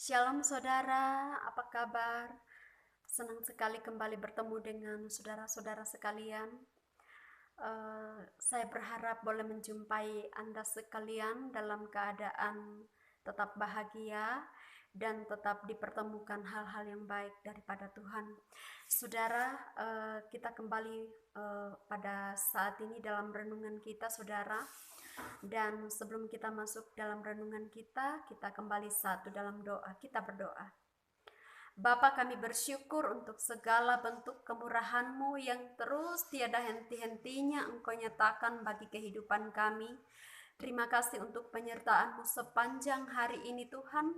Shalom saudara, apa kabar? Senang sekali kembali bertemu dengan saudara-saudara sekalian. Saya berharap boleh menjumpai Anda sekalian dalam keadaan tetap bahagia dan tetap dipertemukan hal-hal yang baik daripada Tuhan. Saudara, kita kembali pada saat ini dalam renungan kita, saudara. Dan sebelum kita masuk dalam renungan kita kembali satu dalam doa. Kita berdoa. Bapa, kami bersyukur untuk segala bentuk kemurahan-Mu yang terus tiada henti-hentinya Engkau nyatakan bagi kehidupan kami. Terima kasih untuk penyertaan-Mu sepanjang hari ini, Tuhan.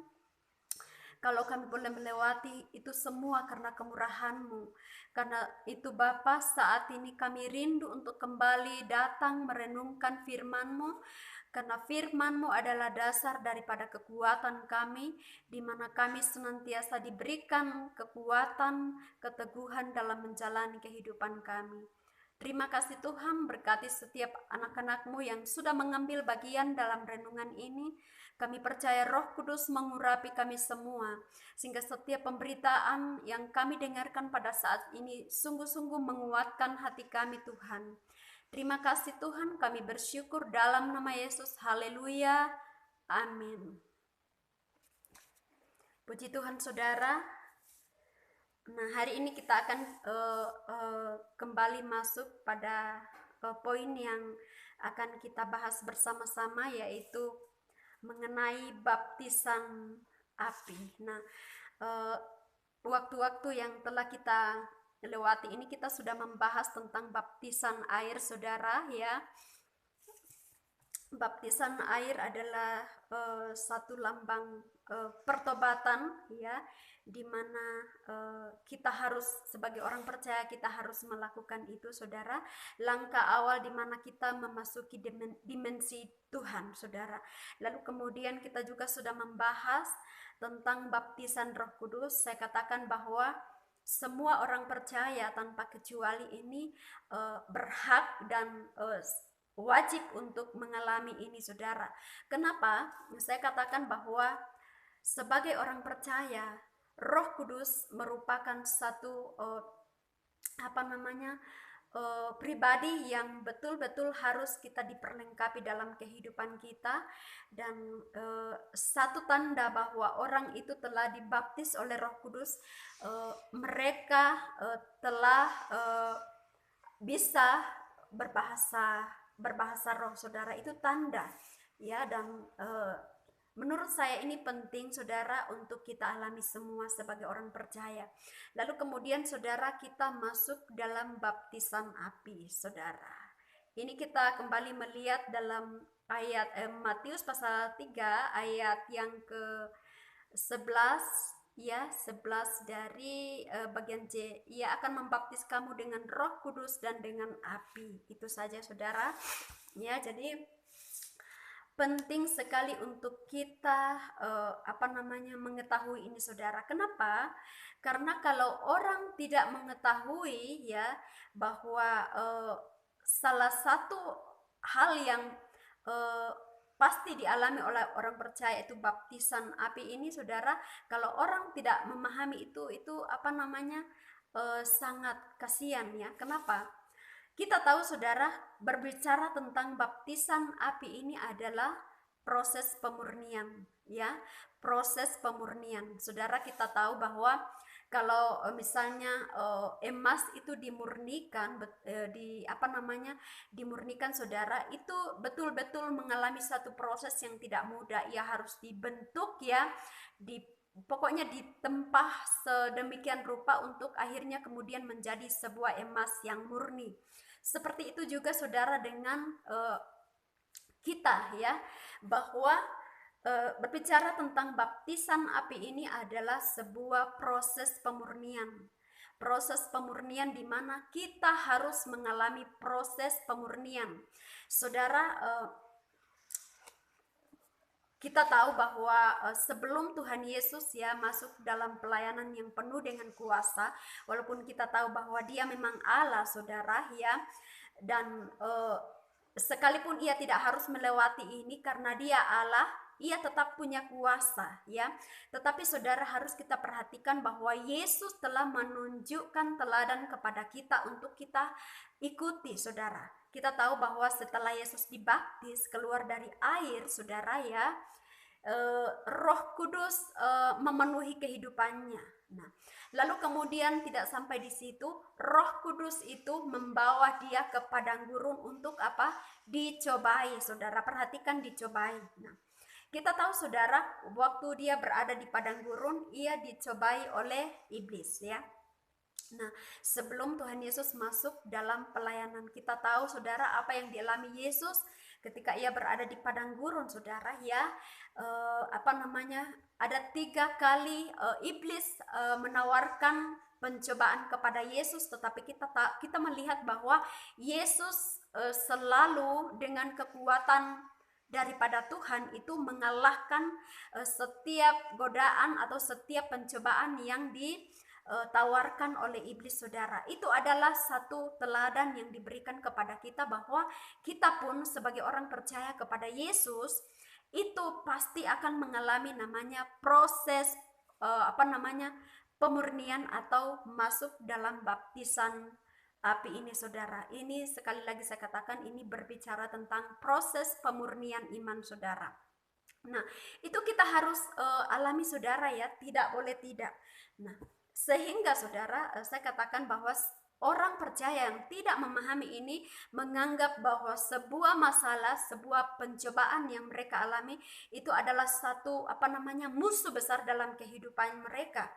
Kalau kami boleh melewati itu semua karena kemurahan-Mu. Karena itu Bapa, saat ini kami rindu untuk kembali datang merenungkan firman-Mu. Karena firman-Mu adalah dasar daripada kekuatan kami, di mana kami senantiasa diberikan kekuatan, keteguhan dalam menjalani kehidupan kami. Terima kasih Tuhan, berkati setiap anak-anak-Mu yang sudah mengambil bagian dalam renungan ini. Kami percaya Roh Kudus mengurapi kami semua, sehingga setiap pemberitaan yang kami dengarkan pada saat ini sungguh-sungguh menguatkan hati kami, Tuhan. Terima kasih Tuhan, kami bersyukur dalam nama Yesus. Haleluya. Amin. Puji Tuhan saudara. Nah, hari ini kita akan kembali masuk pada poin yang akan kita bahas bersama-sama, yaitu mengenai baptisan api. Nah, waktu-waktu yang telah kita lewati ini kita sudah membahas tentang baptisan air, saudara, ya. Baptisan air adalah satu lambang pertobatan, ya, di mana kita harus sebagai orang percaya kita harus melakukan itu, saudara. Langkah awal di mana kita memasuki dimensi Tuhan, saudara. Lalu kemudian kita juga sudah membahas tentang baptisan Roh Kudus. Saya katakan bahwa semua orang percaya tanpa kecuali ini berhak dan wajib untuk mengalami ini, saudara. Kenapa? Saya katakan bahwa sebagai orang percaya, Roh Kudus merupakan satu pribadi yang betul-betul harus kita diperlengkapi dalam kehidupan kita. Dan satu tanda bahwa orang itu telah dibaptis oleh Roh Kudus, mereka telah bisa berbahasa roh, saudara. Itu tanda, ya. Dan menurut saya ini penting, saudara, untuk kita alami semua sebagai orang percaya. Lalu kemudian, saudara, kita masuk dalam baptisan api, saudara. Ini kita kembali melihat dalam ayat Matius pasal 3 ayat yang ke-11, ya, 11 dari bagian C. Ia akan membaptis kamu dengan Roh Kudus dan dengan api. Itu saja, saudara. Ya, jadi penting sekali untuk kita mengetahui ini, saudara. Kenapa? Karena kalau orang tidak mengetahui, ya, bahwa salah satu hal yang pasti dialami oleh orang percaya itu baptisan api ini, saudara. Kalau orang tidak memahami itu sangat kasihan, ya. Kenapa? Kita tahu, saudara, berbicara tentang baptisan api ini adalah proses pemurnian, ya. Proses pemurnian. Saudara, kita tahu bahwa kalau misalnya emas itu dimurnikan, dimurnikan, saudara, itu betul-betul mengalami satu proses yang tidak mudah. Ia harus dibentuk, ya, pokoknya ditempah sedemikian rupa untuk akhirnya kemudian menjadi sebuah emas yang murni. Seperti itu juga, saudara, dengan kita, ya, bahwa berbicara tentang baptisan api ini adalah sebuah proses pemurnian. Proses pemurnian di mana kita harus mengalami proses pemurnian. Saudara, kita tahu bahwa sebelum Tuhan Yesus, ya, masuk dalam pelayanan yang penuh dengan kuasa, walaupun kita tahu bahwa Dia memang Allah, saudara, ya, dan sekalipun Ia tidak harus melewati ini karena Dia Allah, ia tetap punya kuasa ya. Tetapi saudara harus kita perhatikan bahwa Yesus telah menunjukkan teladan kepada kita untuk kita ikuti saudara. Kita tahu bahwa setelah Yesus dibaptis keluar dari air saudara ya, Roh Kudus memenuhi kehidupannya. Nah, lalu kemudian tidak sampai di situ, Roh Kudus itu membawa dia ke padang gurun untuk apa? Dicobai, saudara. Perhatikan dicobai. Nah, kita tahu saudara, waktu dia berada di padang gurun, ia dicobai oleh iblis ya. Nah, sebelum Tuhan Yesus masuk dalam pelayanan, kita tahu saudara apa yang dialami Yesus ketika ia berada di padang gurun saudara ya. Ada 3 kali iblis menawarkan pencobaan kepada Yesus, tetapi kita melihat bahwa Yesus selalu dengan kekuatan daripada Tuhan itu mengalahkan setiap godaan atau setiap pencobaan yang ditawarkan oleh iblis saudara. Itu adalah satu teladan yang diberikan kepada kita bahwa kita pun sebagai orang percaya kepada Yesus itu pasti akan mengalami namanya proses pemurnian atau masuk dalam baptisan api ini saudara. Ini sekali lagi saya katakan ini berbicara tentang proses pemurnian iman saudara. Nah, itu kita harus alami saudara ya, tidak boleh tidak. Nah, sehingga saudara saya katakan bahwa orang percaya yang tidak memahami ini menganggap bahwa sebuah masalah, sebuah pencobaan yang mereka alami itu adalah satu musuh besar dalam kehidupan mereka.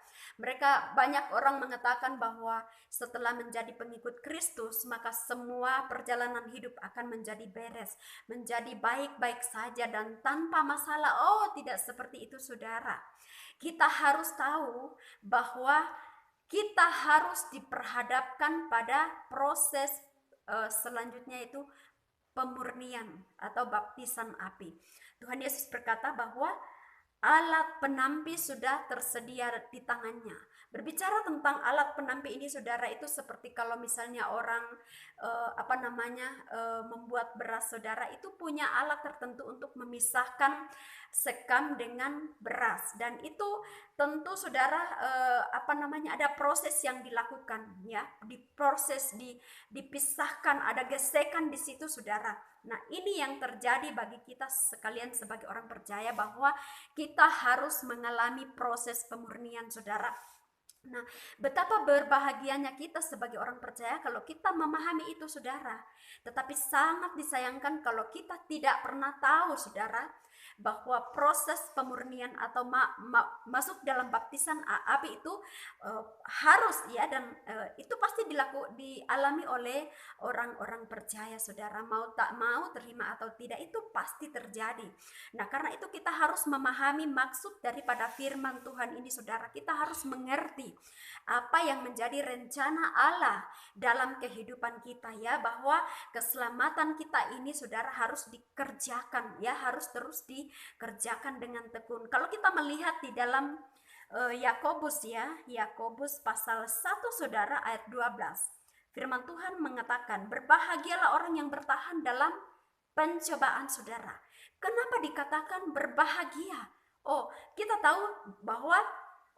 Banyak orang mengatakan bahwa setelah menjadi pengikut Kristus maka semua perjalanan hidup akan menjadi beres, menjadi baik-baik saja dan tanpa masalah. Oh, tidak seperti itu saudara. Kita harus tahu bahwa kita harus diperhadapkan pada proses selanjutnya itu pemurnian atau baptisan api. Tuhan Yesus berkata bahwa alat penampi sudah tersedia di tangannya. Berbicara tentang alat penampi ini saudara, itu seperti kalau misalnya orang membuat beras saudara, itu punya alat tertentu untuk memisahkan sekam dengan beras, dan itu tentu saudara ada proses yang dilakukan ya, dipisahkan, ada gesekan di situ saudara. Nah, ini yang terjadi bagi kita sekalian sebagai orang percaya bahwa kita harus mengalami proses pemurnian saudara. Nah, betapa berbahagianya kita sebagai orang percaya kalau kita memahami itu saudara. Tetapi sangat disayangkan kalau kita tidak pernah tahu saudara bahwa proses pemurnian atau masuk dalam baptisan api itu harus ya, dan itu pasti dialami oleh orang-orang percaya saudara, mau tak mau, terima atau tidak, itu pasti terjadi. Nah, karena itu kita harus memahami maksud daripada firman Tuhan ini saudara. Kita harus mengerti apa yang menjadi rencana Allah dalam kehidupan kita ya, bahwa keselamatan kita ini saudara harus dikerjakan ya, harus terus dikerjakan dengan tekun. Kalau kita melihat di dalam Yakobus ya, Yakobus pasal 1 saudara ayat 12. Firman Tuhan mengatakan, berbahagialah orang yang bertahan dalam pencobaan saudara. Kenapa dikatakan berbahagia? Oh, kita tahu bahwa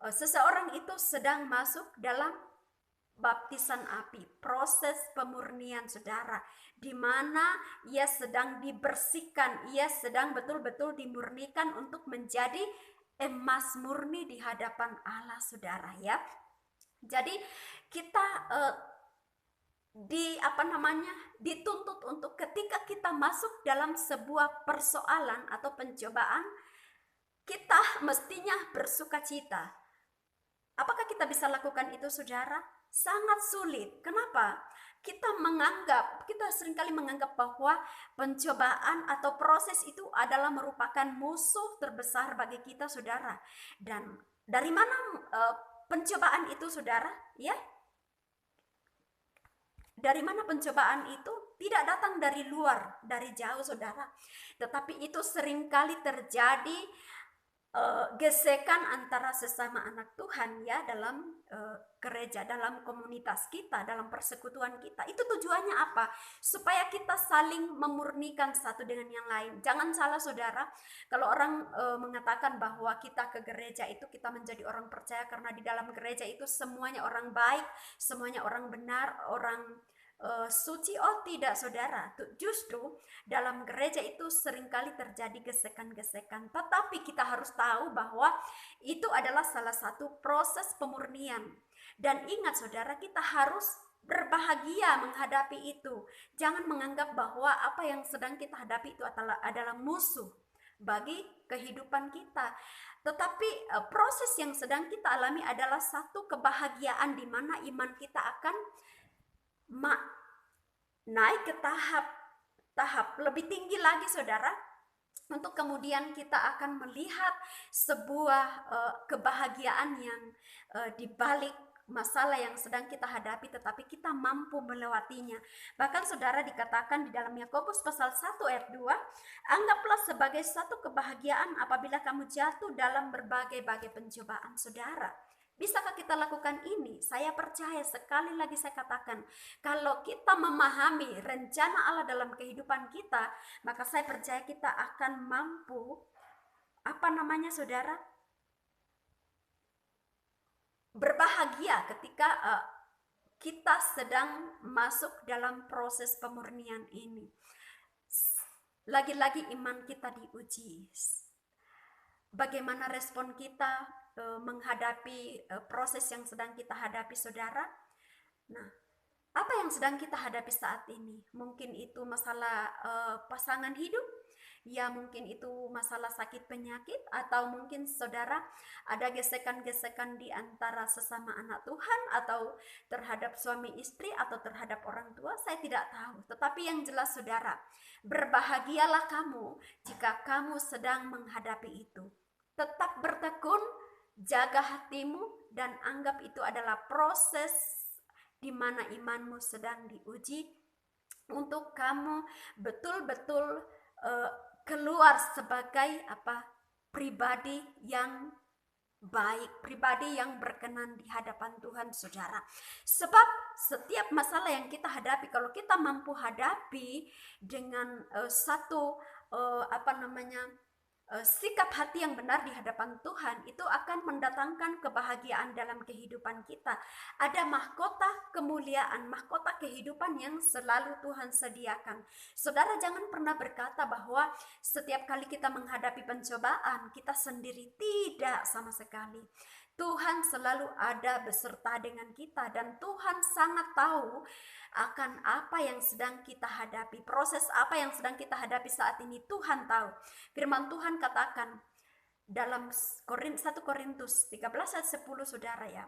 seseorang itu sedang masuk dalam baptisan api, proses pemurnian saudara, di mana ia sedang dibersihkan, ia sedang betul-betul dimurnikan untuk menjadi emas murni di hadapan Allah saudara ya. Jadi kita dituntut untuk ketika kita masuk dalam sebuah persoalan atau pencobaan, kita mestinya bersukacita. Apakah kita bisa lakukan itu saudara? Sangat sulit. Kenapa? Kita seringkali menganggap bahwa pencobaan atau proses itu adalah merupakan musuh terbesar bagi kita saudara. Dan dari mana pencobaan itu saudara? Ya, dari mana pencobaan itu? Tidak datang dari luar, dari jauh saudara, tetapi itu seringkali terjadi gesekan antara sesama anak Tuhan ya dalam gereja, dalam komunitas kita, dalam persekutuan kita. Itu tujuannya apa? Supaya kita saling memurnikan satu dengan yang lain. Jangan salah saudara, kalau orang mengatakan bahwa kita ke gereja itu kita menjadi orang percaya karena di dalam gereja itu semuanya orang baik, semuanya orang benar, orang suci. Oh tidak saudara, justru dalam gereja itu seringkali terjadi gesekan-gesekan, tetapi kita harus tahu bahwa itu adalah salah satu proses pemurnian. Dan ingat saudara, kita harus berbahagia menghadapi itu. Jangan menganggap bahwa apa yang sedang kita hadapi itu adalah musuh bagi kehidupan kita. Tetapi proses yang sedang kita alami adalah satu kebahagiaan di mana iman kita akan naik ke tahap lebih tinggi lagi saudara, untuk kemudian kita akan melihat sebuah kebahagiaan yang dibalik masalah yang sedang kita hadapi, tetapi kita mampu melewatinya. Bahkan saudara dikatakan di dalam Yakobus pasal 1 ayat 2, anggaplah sebagai satu kebahagiaan apabila kamu jatuh dalam berbagai-bagai pencobaan. Saudara, bisakah kita lakukan ini? Saya percaya, sekali lagi saya katakan, kalau kita memahami rencana Allah dalam kehidupan kita, maka saya percaya kita akan mampu, saudara, berbahagia ketika kita sedang masuk dalam proses pemurnian ini. Lagi-lagi iman kita diuji. Bagaimana respon kita menghadapi proses yang sedang kita hadapi saudara? Nah, apa yang sedang kita hadapi saat ini? Mungkin itu masalah pasangan hidup, ya mungkin itu masalah sakit penyakit, atau mungkin saudara ada gesekan-gesekan di antara sesama anak Tuhan, atau terhadap suami istri, atau terhadap orang tua. Saya tidak tahu, tetapi yang jelas saudara, berbahagialah kamu jika kamu sedang menghadapi itu. Tetap bertekun, jaga hatimu, dan anggap itu adalah proses di mana imanmu sedang diuji untuk kamu betul-betul keluar sebagai pribadi yang baik, pribadi yang berkenan di hadapan Tuhan saudara. Sebab setiap masalah yang kita hadapi, kalau kita mampu hadapi dengan satu sikap hati yang benar di hadapan Tuhan, itu akan mendatangkan kebahagiaan dalam kehidupan kita. Ada mahkota kemuliaan, mahkota kehidupan yang selalu Tuhan sediakan. Saudara jangan pernah berkata bahwa setiap kali kita menghadapi pencobaan kita sendiri. Tidak sama sekali. Tuhan selalu ada beserta dengan kita, dan Tuhan sangat tahu akan apa yang sedang kita hadapi, proses apa yang sedang kita hadapi saat ini. Tuhan tahu. Firman Tuhan katakan dalam 1 Korintus 13 ayat 10 saudara ya,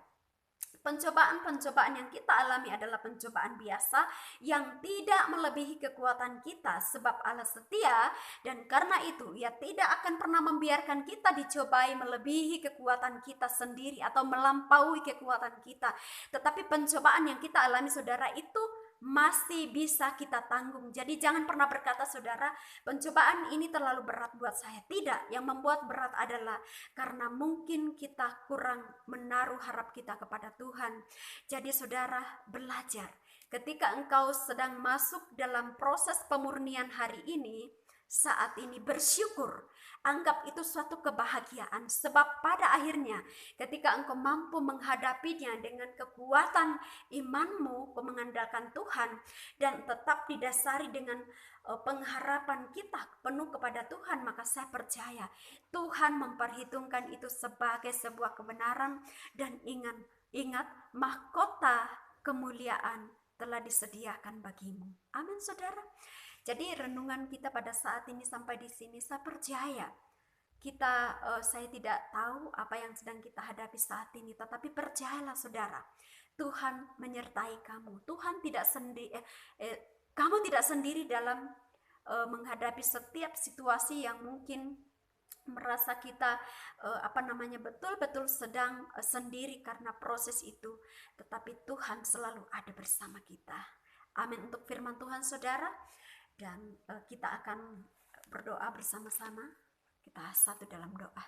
pencobaan-pencobaan yang kita alami adalah pencobaan biasa yang tidak melebihi kekuatan kita, sebab Allah setia, dan karena itu Ia tidak akan pernah membiarkan kita dicobai melebihi kekuatan kita sendiri atau melampaui kekuatan kita. Tetapi pencobaan yang kita alami saudara itu masih bisa kita tanggung. Jadi jangan pernah berkata saudara, pencobaan ini terlalu berat buat saya. Tidak, yang membuat berat adalah karena mungkin kita kurang menaruh harap kita kepada Tuhan. Jadi saudara, belajar ketika engkau sedang masuk dalam proses pemurnian hari ini, saat ini bersyukur, anggap itu suatu kebahagiaan, sebab pada akhirnya ketika engkau mampu menghadapinya dengan kekuatan imanmu, mengandalkan Tuhan, dan tetap didasari dengan pengharapan kita penuh kepada Tuhan, maka saya percaya Tuhan memperhitungkan itu sebagai sebuah kebenaran. Dan ingat mahkota kemuliaan telah disediakan bagimu. Amin saudara. Jadi renungan kita pada saat ini sampai di sini, saya percaya saya tidak tahu apa yang sedang kita hadapi saat ini, tetapi percayalah saudara, Tuhan menyertai kamu. Tuhan tidak sendiri, kamu tidak sendiri dalam menghadapi setiap situasi yang mungkin merasa kita betul-betul sedang sendiri karena proses itu, tetapi Tuhan selalu ada bersama kita. Amin untuk firman Tuhan saudara. Dan kita akan berdoa bersama-sama. Kita satu dalam doa.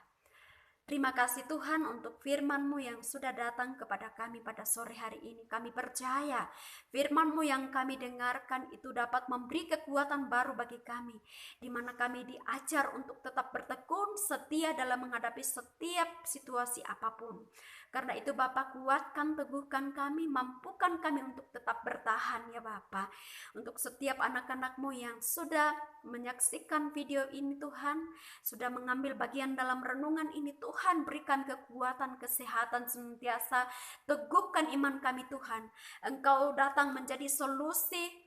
Terima kasih Tuhan untuk firman-Mu yang sudah datang kepada kami pada sore hari ini. Kami percaya firman-Mu yang kami dengarkan itu dapat memberi kekuatan baru bagi kami, di mana kami diajar untuk tetap bertekun setia dalam menghadapi setiap situasi apapun. Karena itu Bapa, kuatkan, teguhkan kami, mampukan kami untuk tetap bertahan ya Bapa. Untuk setiap anak-anak-Mu yang sudah menyaksikan video ini Tuhan, sudah mengambil bagian dalam renungan ini Tuhan, berikan kekuatan, kesehatan senantiasa, teguhkan iman kami Tuhan. Engkau datang menjadi solusi,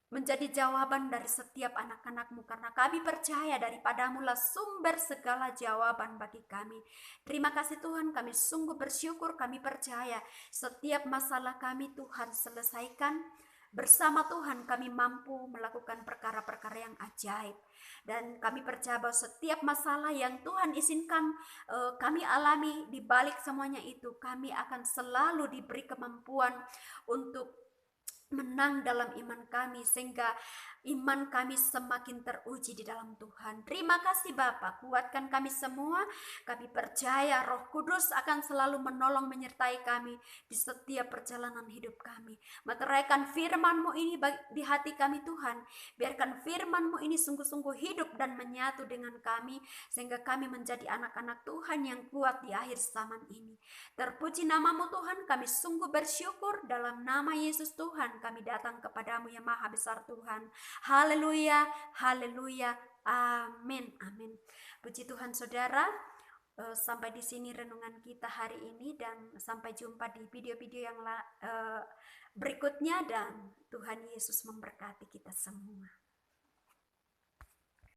menjadi jawaban dari setiap anak-anak-Mu, karena kami percaya daripadamu lah sumber segala jawaban bagi kami. Terima kasih Tuhan, kami sungguh bersyukur, kami percaya setiap masalah kami Tuhan selesaikan. Bersama Tuhan kami mampu melakukan perkara-perkara yang ajaib. Dan kami percaya bahwa setiap masalah yang Tuhan izinkan kami alami, di balik semuanya itu kami akan selalu diberi kemampuan untuk menang dalam iman kami, sehingga iman kami semakin teruji di dalam Tuhan. Terima kasih Bapa, kuatkan kami semua. Kami percaya Roh Kudus akan selalu menolong menyertai kami di setiap perjalanan hidup kami. Meteraikan firman-Mu ini di hati kami Tuhan. Biarkan firman-Mu ini sungguh-sungguh hidup dan menyatu dengan kami, sehingga kami menjadi anak-anak Tuhan yang kuat di akhir zaman ini. Terpuji nama-Mu Tuhan, kami sungguh bersyukur. Dalam nama Yesus Tuhan kami datang kepadamu yang maha besar Tuhan. Haleluya, haleluya, amin, amin. Puji Tuhan saudara, sampai di sini renungan kita hari ini, dan sampai jumpa di video-video yang berikutnya, dan Tuhan Yesus memberkati kita semua.